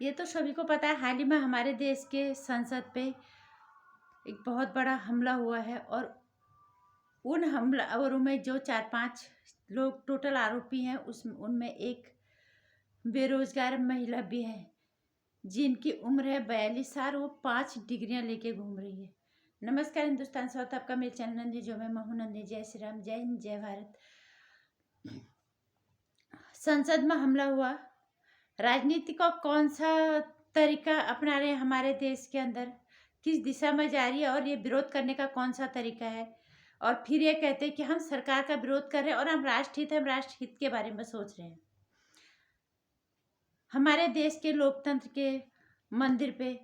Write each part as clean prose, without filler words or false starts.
ये तो सभी को पता है, हाल ही में हमारे देश के संसद पे एक बहुत बड़ा हमला हुआ है और उन हमलावरों में जो 4-5 लोग टोटल आरोपी हैं, उनमें एक बेरोजगार महिला भी है जिनकी उम्र है 42 साल। वो 5 डिग्रियां लेके घूम रही है। नमस्कार हिंदुस्तान स्वागत आपका मेरे चैनल नंदी जो मैं महू नंदी। जय श्री राम, जय हिंद, जय भारत। संसद में हमला हुआ, राजनीति का कौन सा तरीका अपना रहे हैं हमारे देश के अंदर, किस दिशा में जा रही है और ये विरोध करने का कौन सा तरीका है। और फिर ये कहते हैं कि हम सरकार का विरोध कर रहे हैं और हम राष्ट्र हित के बारे में सोच रहे हैं। हमारे देश के लोकतंत्र के मंदिर पे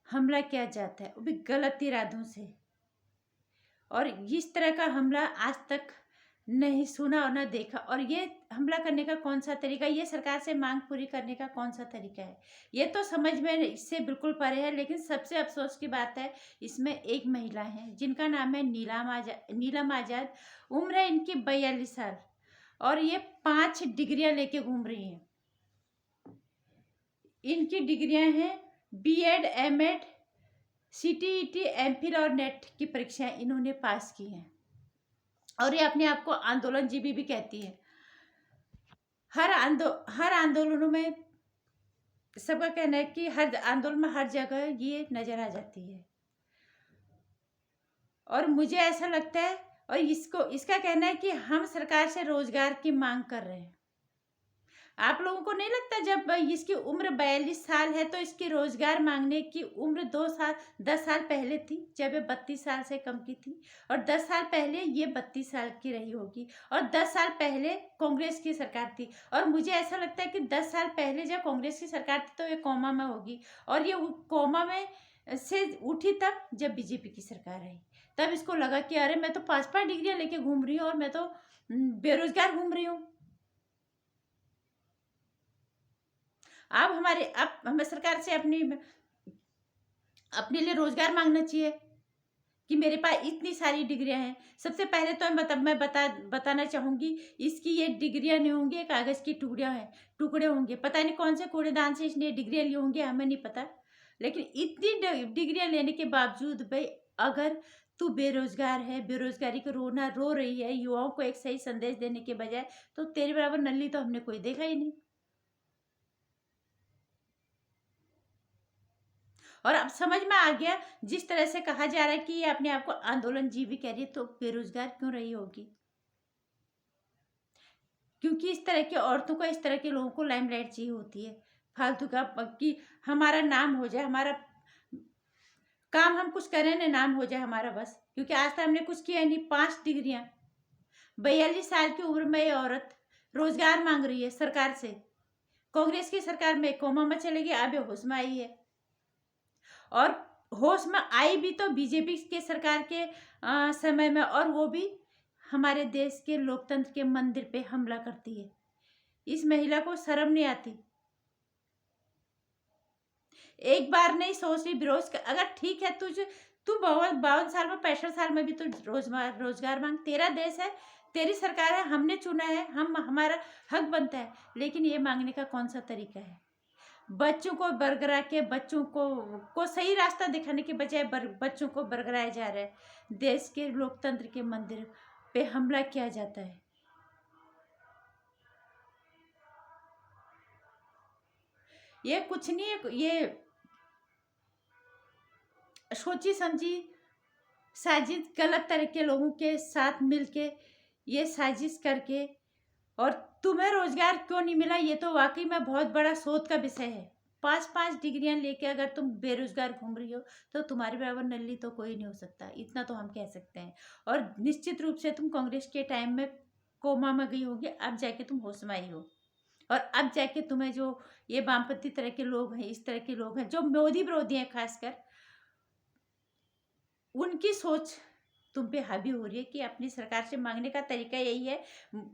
हमला किया जाता है, वो भी गलत इरादों से। और इस तरह का हमला आज तक नहीं सुना और न देखा। और ये हमला करने का कौन सा तरीका, ये सरकार से मांग पूरी करने का कौन सा तरीका है, ये तो समझ में इससे बिल्कुल परे है। लेकिन सबसे अफसोस की बात है, इसमें एक महिला है जिनका नाम है नीलम आजाद। उम्र है इनकी 42 साल और ये 5 डिग्रियां लेके घूम रही हैं। इनकी डिग्रियां हैं बीएड, एमएड, सीटीईटी, एमफिल और नेट की परीक्षाएं इन्होंने पास की हैं। और ये अपने आप को आंदोलनजीवी भी कहती है। हर आंदोलनों में सबका कहना है कि हर आंदोलन में हर जगह ये नजर आ जाती है। और मुझे ऐसा लगता है, और इसका कहना है कि हम सरकार से रोजगार की मांग कर रहे हैं। आप लोगों को नहीं लगता जब इसकी उम्र 42 साल है तो इसकी रोजगार मांगने की उम्र 10 साल पहले थी, जब ये 32 साल से कम की थी। और 10 साल पहले ये 32 साल की रही होगी। और 10 साल पहले कांग्रेस की सरकार थी। और मुझे ऐसा लगता है कि 10 साल पहले जब कांग्रेस की सरकार थी तो ये कोमा में होगी। और ये कोमा में से उठी तब जब बीजेपी की सरकार आई। तब इसको लगा कि अरे मैं तो 5-5 डिग्रियां लेके घूम रही हूँ और मैं तो बेरोजगार घूम रही हूँ। अब हमें सरकार से अपने लिए रोजगार मांगना चाहिए कि मेरे पास इतनी सारी डिग्रियां हैं। सबसे पहले तो मैं बताना चाहूंगी, इसकी ये डिग्रियां नहीं होंगी, कागज की टुकड़े होंगे। पता नहीं कौन से कूड़ेदान से इसने डिग्रियां ली होंगी, हमें नहीं पता। लेकिन इतनी डिग्रियां लेने के बावजूद भाई, अगर तू बेरोजगार है, बेरोजगारी को रो रही है, युवाओं को एक सही संदेश देने के बजाय, तो तेरे बराबर नल्ली तो हमने कोई देखा ही नहीं। और अब समझ में आ गया, जिस तरह से कहा जा रहा है कि ये अपने आप को आंदोलनजीवी कह रही है, तो बेरोजगार क्यों रही होगी? क्योंकि इस तरह की औरतों को, इस तरह के लोगों को लाइमलाइट चाहिए होती है फालतू का, कि हमारा नाम हो जाए, हमारा काम हम कुछ करें ना, नाम हो जाए हमारा बस। क्योंकि आज तक हमने कुछ किया नहीं। 5 डिग्रियां, 42 साल की उम्र में ये औरत रोजगार मांग रही है सरकार से। कांग्रेस की सरकार में कोमा में चलेगी, अब होश में आई है। और होश में आई भी तो बीजेपी के सरकार के समय में, और वो भी हमारे देश के लोकतंत्र के मंदिर पे हमला करती है। इस महिला को शर्म नहीं आती? एक बार नहीं सोच रही विरोध अगर ठीक है, तू 52 साल में, 65 साल में भी तू रोजगार मांग। तेरा देश है, तेरी सरकार है, हमने चुना है, हमारा हक बनता है। लेकिन ये मांगने का कौन सा तरीका है? बच्चों को बरगरा के, बच्चों को सही रास्ता दिखाने के बजाय बच्चों को बरगराया जा रहा है। देश के लोकतंत्र के मंदिर पे हमला किया जाता है। ये कुछ नहीं है, ये सोची समझी साजिश, गलत तरह के लोगों के साथ मिलके ये साजिश करके। और तुम्हें रोजगार क्यों नहीं मिला, ये तो वाकई में बहुत बड़ा शोध का विषय है। 5-5 डिग्रियां लेके अगर तुम बेरोजगार घूम रही हो, तो तुम्हारे बराबर नल्ली तो कोई नहीं हो सकता, इतना तो हम कह सकते हैं। और निश्चित रूप से तुम कांग्रेस के टाइम में कोमा में गई होगी, अब जाके तुम होश में आई हो। और अब जाके तुम्हें जो ये वामपंथी तरह के लोग हैं, इस तरह के लोग हैं जो मोदी विरोधी हैं खासकर, उनकी सोच तुम पे हावी हो रही है कि अपनी सरकार से मांगने का तरीका यही है,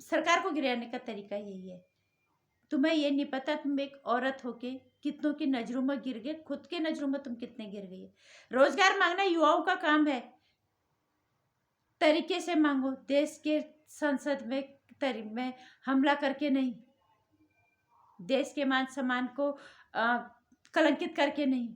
सरकार को गिराने का तरीका यही है। तुम्हें ये नहीं पता तुम एक औरत होके कितनों की नजरों में गिर गए, खुद के नजरों में तुम कितने गिर गई। रोजगार मांगना युवाओं का काम है, तरीके से मांगो, देश के संसद में हमला करके नहीं। देश के मान सम्मान को कलंकित करके नहीं।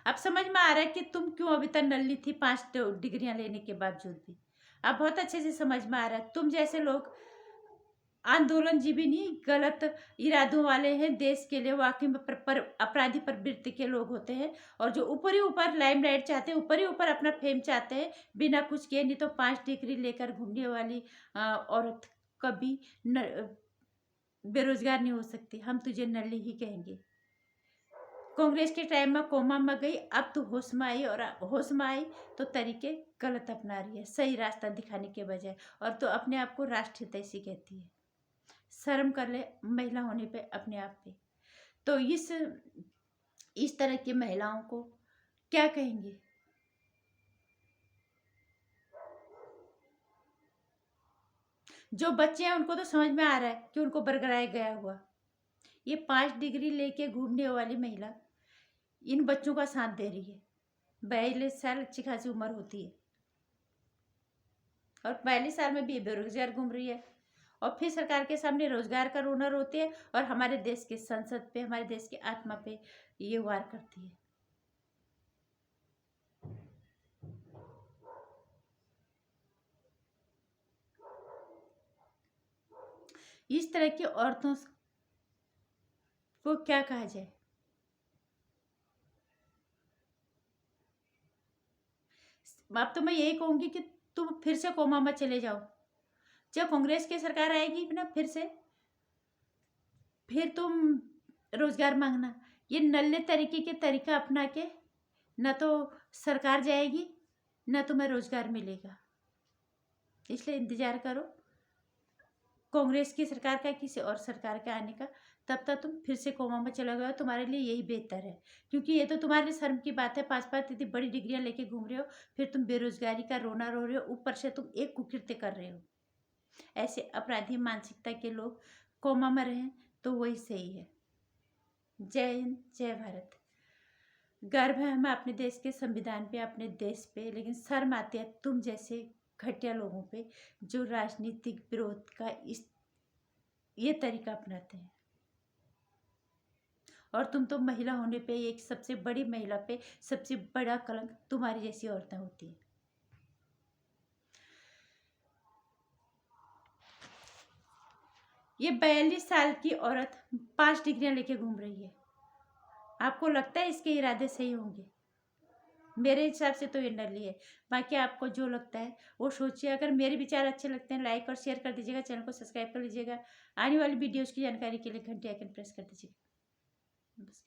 अब समझ में आ रहा है कि तुम क्यों अभी तक नल्ली थी 5 डिग्रियां लेने के बावजूद भी। अब बहुत अच्छे से समझ में आ रहा है तुम जैसे लोग आंदोलनजीवी नहीं, गलत इरादों वाले हैं, देश के लिए वाकई में अपराधी प्रवृत्ति के लोग होते हैं, और जो ऊपर ही ऊपर लाइमलाइट चाहते हैं, ऊपर ही ऊपर अपना फेम चाहते हैं, बिना कुछ किए। नहीं तो 5 डिग्री लेकर घूमने वाली औरत कभी बेरोजगार नहीं हो सकती। हम तुझे नल्ली ही कहेंगे। कांग्रेस के टाइम में कोमा में गई, अब तो होश में आई, और होश में आई तो तरीके गलत अपना रही है, सही रास्ता दिखाने के बजाय। और तो अपने आप को राष्ट्रहितैषी कहती है। शर्म कर ले महिला होने पे अपने आप पे। तो इस तरह की महिलाओं को क्या कहेंगे? जो बच्चे हैं उनको तो समझ में आ रहा है कि उनको बरगराया गया हुआ। ये 5 डिग्री लेके घूमने वाली महिला इन बच्चों का साथ दे रही है। 42 साल अच्छी खासी उम्र होती है, और 42 साल में भी बेरोजगार घूम रही है, और फिर सरकार के सामने रोजगार का रोना रोती है, और हमारे देश के संसद पे, हमारे देश की आत्मा पे ये वार करती है। इस तरह की औरतों को क्या कहा जाए? अब तो मैं यही कहूंगी कि तुम फिर से कोमा में चले जाओ। जब कांग्रेस की सरकार आएगी ना, फिर तुम रोजगार मांगना। ये नल्ले तरीके के तरीका अपना के न तो सरकार जाएगी, न तुम्हें रोजगार मिलेगा। इसलिए इंतजार करो कांग्रेस की सरकार का, किसी और सरकार के आने का। तब तक तुम फिर से कोमा में चला गए, तुम्हारे लिए यही बेहतर है। क्योंकि ये तो तुम्हारे लिए शर्म की बात है, 5-5 इतनी बड़ी डिग्रियां लेके घूम रहे हो, फिर तुम बेरोजगारी का रोना रो रहे हो, ऊपर से तुम एक कुकृत्य कर रहे हो। ऐसे अपराधी मानसिकता के लोग कोमा में रहें तो वही सही है। जय हिंद, जय भारत। गर्व है हमें अपने देश के संविधान पे, अपने देश पे, लेकिन शर्म आती है तुम जैसे घटिया लोगों पे, जो राजनीतिक विरोध का ये तरीका अपनाते हैं। और तुम तो महिला होने पे, एक सबसे बड़ी महिला पे सबसे बड़ा कलंक तुम्हारी जैसी औरतें होती हैं। ये 42 साल की औरत 5 डिग्रियां लेके घूम रही है। आपको लगता है इसके इरादे सही होंगे? मेरे हिसाब से तो ये नली है। बाकी आपको जो लगता है वो सोचिए। अगर मेरे विचार अच्छे लगते हैं, लाइक और शेयर कर दीजिएगा, चैनल को सब्सक्राइब कर लीजिएगा। आने वाली वीडियोज़ की जानकारी के लिए घंटी आइकन प्रेस कर दीजिएगा। बस।